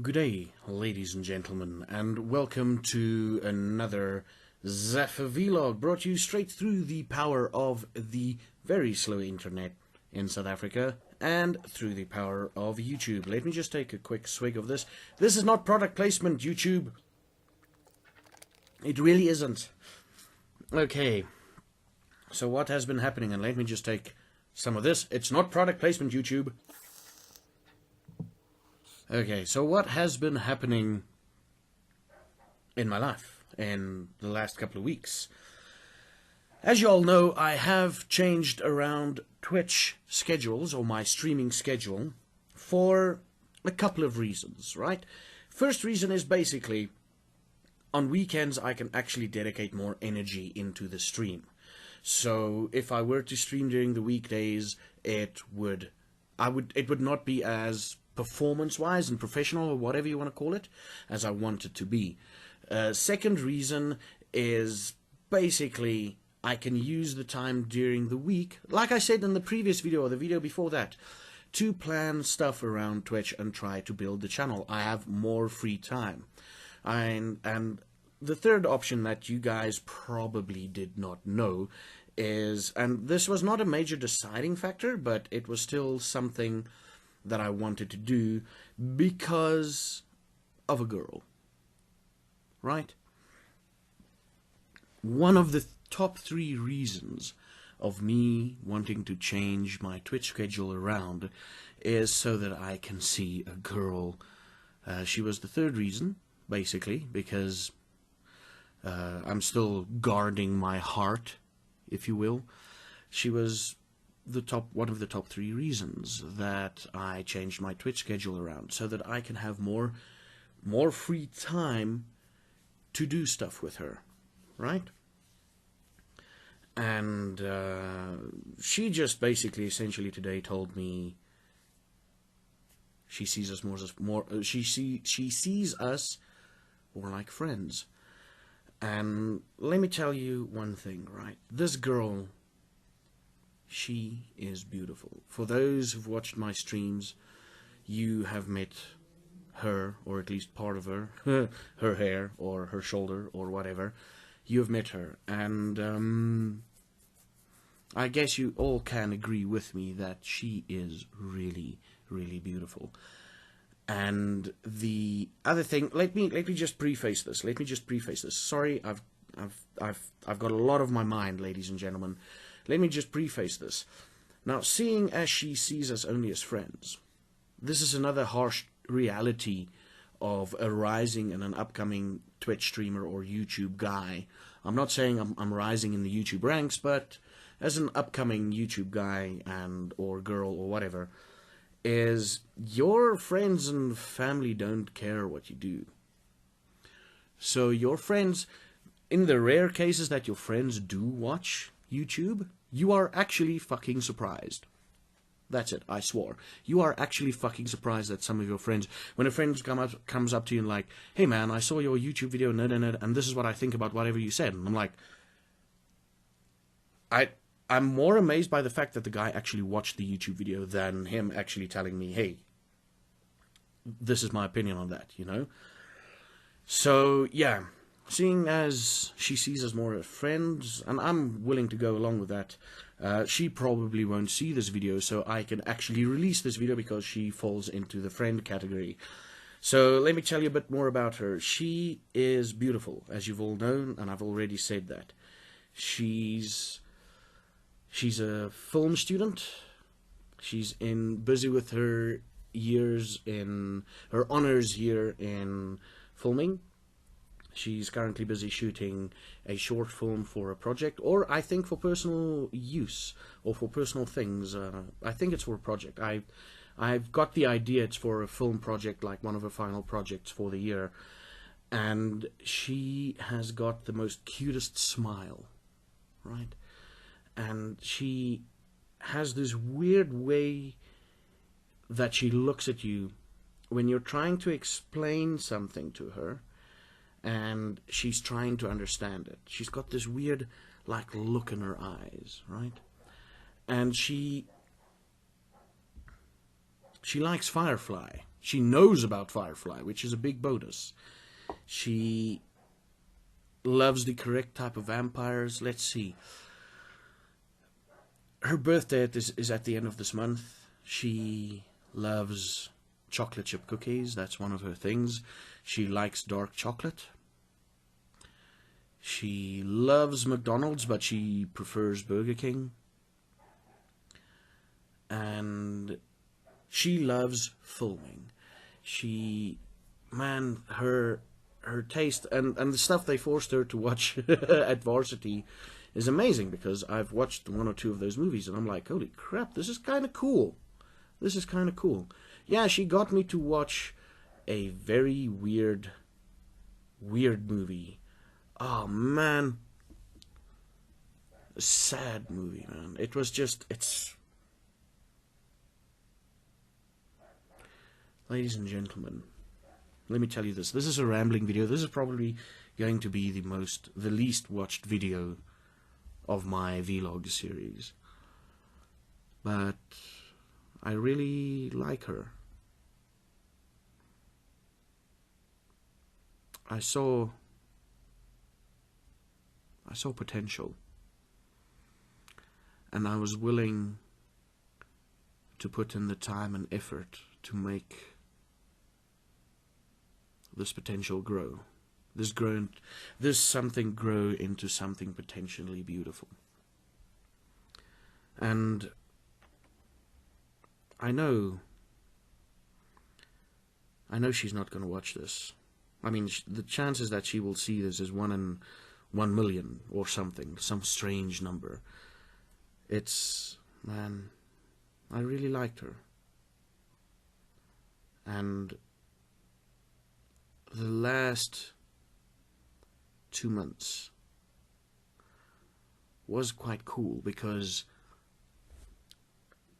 Good day, ladies and gentlemen, and welcome to another ZaffaVLOG brought to you straight through the power of the very slow internet in South Africa and through the power of YouTube. Let me just take a quick swig of this. This is not product placement, YouTube. It really isn't. Okay, so what has been happening, and let me just take some of this. It's not product placement, YouTube. Okay, so what has been happening in my life in the last couple of weeks? As you all know, I have changed around Twitch schedules, or my streaming schedule, for a couple of reasons, right? First reason is basically, on weekends I can actually dedicate more energy into the stream. So if I were to stream during the weekdays, it would not be as performance-wise and professional, or whatever you want to call it, as I want it to be. Second reason is basically I can use the time during the week, like I said in the previous video or the video before that, to plan stuff around Twitch and try to build the channel. I have more free time. And the third option that you guys probably did not know is, and this was not a major deciding factor, but it was still something that I wanted to do because of a girl, right? One of the top 3 reasons of me wanting to change my Twitch schedule around is so that I can see a girl. She was the third reason, basically, because I'm still guarding my heart, if you will. She was one of the top 3 reasons that I changed my Twitch schedule around, so that I can have more free time to do stuff with her, right? And she just basically, essentially today told me she sees us she sees us more like friends. And let me tell you one thing, right? This girl, she is beautiful. For those who've watched my streams, you have met her, or at least part of her, her hair, or her shoulder, or whatever. You have met her, and I guess you all can agree with me that she is really, really beautiful. And the other thing, let me just preface this. Sorry, I've got a lot of my mind, ladies and gentlemen. Let me just preface this. Now, seeing as she sees us only as friends, this is another harsh reality of a rising and an upcoming Twitch streamer or YouTube guy. I'm not saying I'm rising in the YouTube ranks, but as an upcoming YouTube guy and or girl or whatever, is your friends and family don't care what you do. So your friends, in the rare cases that your friends do watch YouTube, you are actually fucking surprised. That's it, I swore. You are actually fucking surprised that some of your friends, when a friend comes up to you and like, hey man, I saw your YouTube video, and this is what I think about whatever you said. And I'm like, I'm more amazed by the fact that the guy actually watched the YouTube video than him actually telling me, hey, this is my opinion on that, you know? So, yeah. Seeing as she sees us more as friends, and I'm willing to go along with that, she probably won't see this video, so I can actually release this video because she falls into the friend category. So let me tell you a bit more about her. She is beautiful, as you've all known, and I've already said that. She's a film student. She's busy with her honors year in filming. She's currently busy shooting a short film for a project, or I think for personal use, or for personal things. I think it's for a project. I've got the idea it's for a film project, like one of her final projects for the year. And she has got the most cutest smile, right? And she has this weird way that she looks at you when you're trying to explain something to her, and she's trying to understand it. She's got this weird, like, look in her eyes, right? And she likes Firefly. She knows about Firefly, which is a big bonus. She loves the correct type of vampires. Let's see. Her birthday is at the end of this month. She loves chocolate chip cookies. That's one of her things. She likes dark chocolate. She loves McDonald's, but she prefers Burger King. And she loves filming. Her taste and the stuff they forced her to watch at varsity is amazing, because I've watched 1 or 2 of those movies and I'm like, holy crap, this is kind of cool. This is kind of cool. Yeah, she got me to watch a very weird movie. Oh man, a sad movie, man. It was just, ladies and gentlemen, let me tell you this. This is a rambling video. This is probably going to be the least watched video of my vlog series. But I really like her. I saw potential. And I was willing to put in the time and effort to make this potential grow. This something grow into something potentially beautiful. And I know she's not going to watch this. I mean, the chances that she will see this is 1 in 1 million or something, some strange number. Man, I really liked her. And the last 2 months was quite cool, because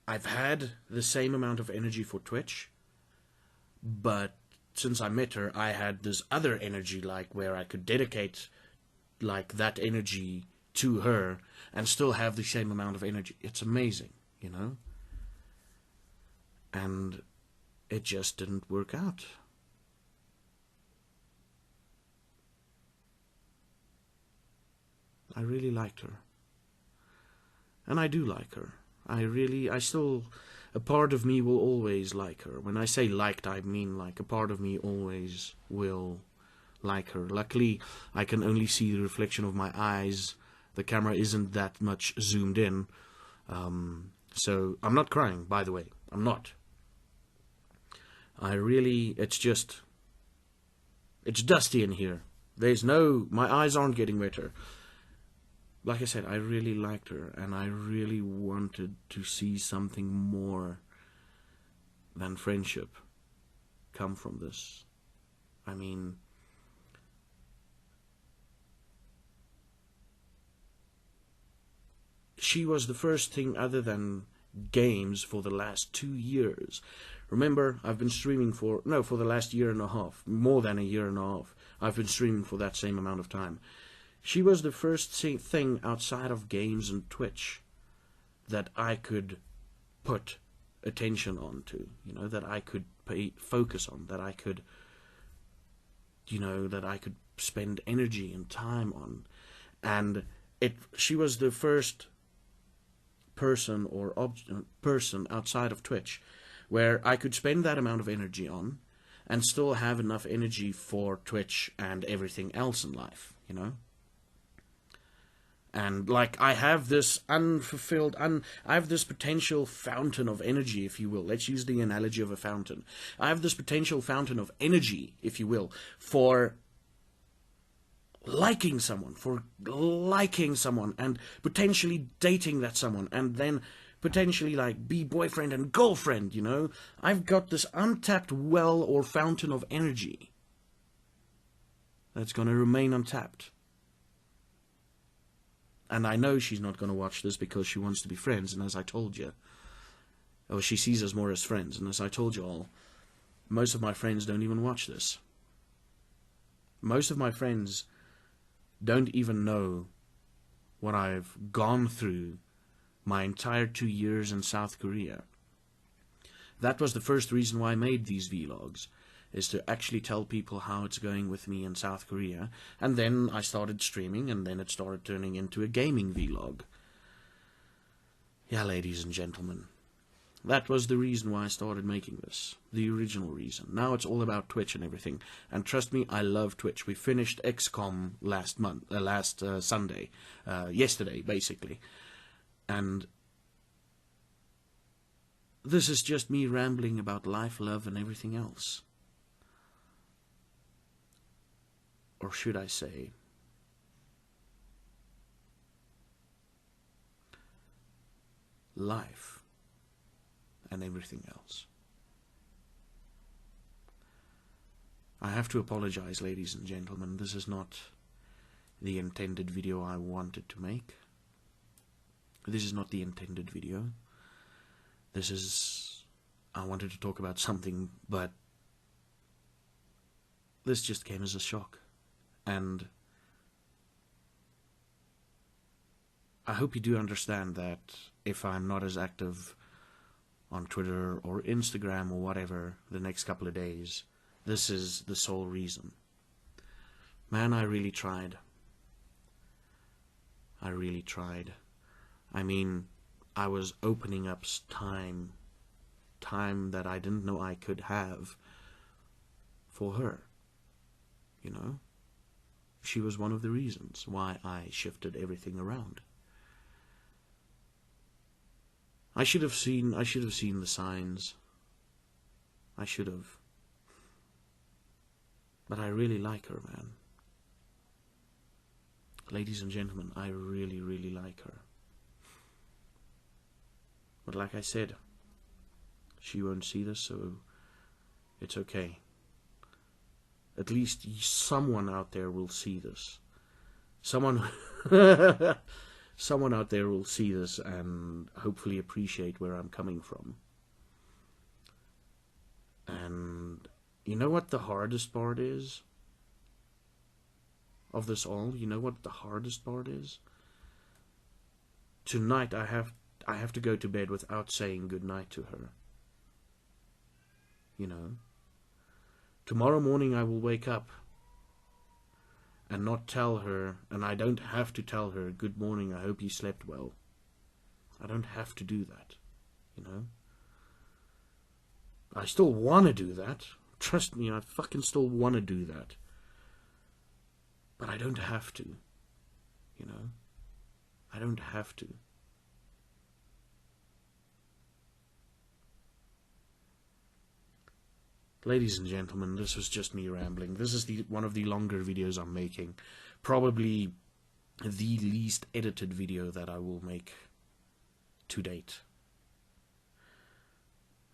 I've had the same amount of energy for Twitch, but since I met her, I had this other energy, like where I could dedicate like that energy to her and still have the same amount of energy. It's amazing, you know? And it just didn't work out. I really liked her. And I do like her. A part of me will always like her. When I say liked, I mean like a part of me always will like her. Luckily, I can only see the reflection of my eyes. The camera isn't that much zoomed in. So I'm not crying, by the way. I'm not. It's dusty in here. My eyes aren't getting wetter. Like I said, I really liked her, and I really wanted to see something more than friendship come from this. I mean, she was the first thing other than games for the last 2 years. Remember, I've been streaming for the last year and a half, more than a year and a half. I've been streaming for that same amount of time. She was the first thing outside of games and Twitch that I could put attention onto, that I could focus on, that I could spend energy and time on. And she was the first person person outside of Twitch where I could spend that amount of energy on and still have enough energy for Twitch and everything else in life, And like I have this I have this potential fountain of energy, if you will. Let's use the analogy of a fountain. I have this potential fountain of energy, if you will, for liking someone, and potentially dating that someone, and then potentially like be boyfriend and girlfriend, I've got this untapped well or fountain of energy that's going to remain untapped. And I know she's not going to watch this because she wants to be friends, and as I told you, or she sees us more as friends, and as I told you all, most of my friends don't even watch this. Most of my friends don't even know what I've gone through my entire 2 years in South Korea. That was the first reason why I made these vlogs, is to actually tell people how it's going with me in South Korea. And then I started streaming, and then it started turning into a gaming vlog. Yeah, ladies and gentlemen, that was the reason why I started making this. The original reason. Now it's all about Twitch and everything. And trust me, I love Twitch. We finished XCOM last Sunday. Yesterday, basically. And this is just me rambling about life, love, and everything else. Or should I say, life and everything else. I have to apologize, ladies and gentlemen. This is not the intended video I wanted to make. This is not the intended video. This is... I wanted to talk about something, but this just came as a shock. And I hope you do understand that if I'm not as active on Twitter or Instagram or whatever the next couple of days, this is the sole reason. Man, I really tried. I really tried. I mean, I was opening up time that I didn't know I could have for her. You know? She was one of the reasons why I shifted everything around. I should have seen the signs. I should have. But I really like her, man. Ladies and gentlemen, I really, really like her. But like I said, she won't see this, so it's okay. At least someone out there will see this. Someone out there will see this and hopefully appreciate where I'm coming from. And you know what the hardest part is of this all? You know what the hardest part is? Tonight I have to go to bed without saying goodnight to her. You know? Tomorrow morning I will wake up and not tell her, and I don't have to tell her, good morning, I hope you slept well. I don't have to do that, you know? I still want to do that. Trust me, I fucking still want to do that. But I don't have to, you know? I don't have to. Ladies and gentlemen, this was just me rambling. This is one of the longer videos I'm making. Probably the least edited video that I will make to date.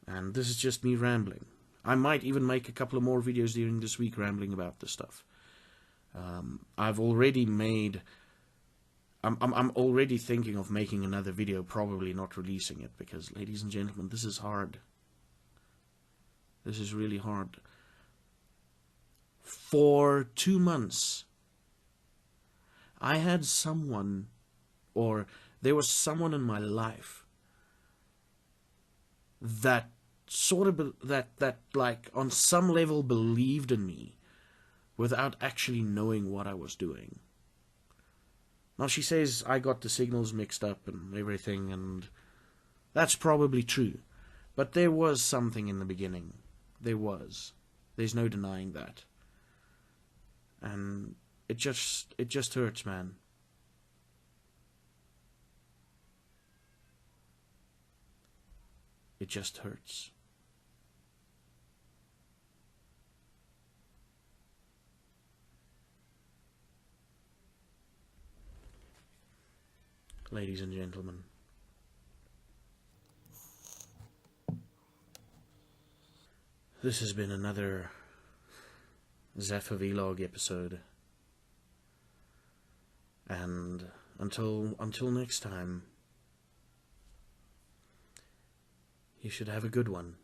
And this is just me rambling. I might even make a couple of more videos during this week rambling about this stuff. I've already made... I'm already thinking of making another video, probably not releasing it, because, ladies and gentlemen, this is hard. This is really hard. For 2 months, I had someone, or there was someone in my life that sort of, that like on some level believed in me without actually knowing what I was doing. Now she says I got the signals mixed up and everything, and that's probably true. But there was something in the beginning. There was. There's no denying that. And it just hurts, man. It just hurts. Ladies and gentlemen, this has been another ZaffaVLOG episode. And until next time, you should have a good one.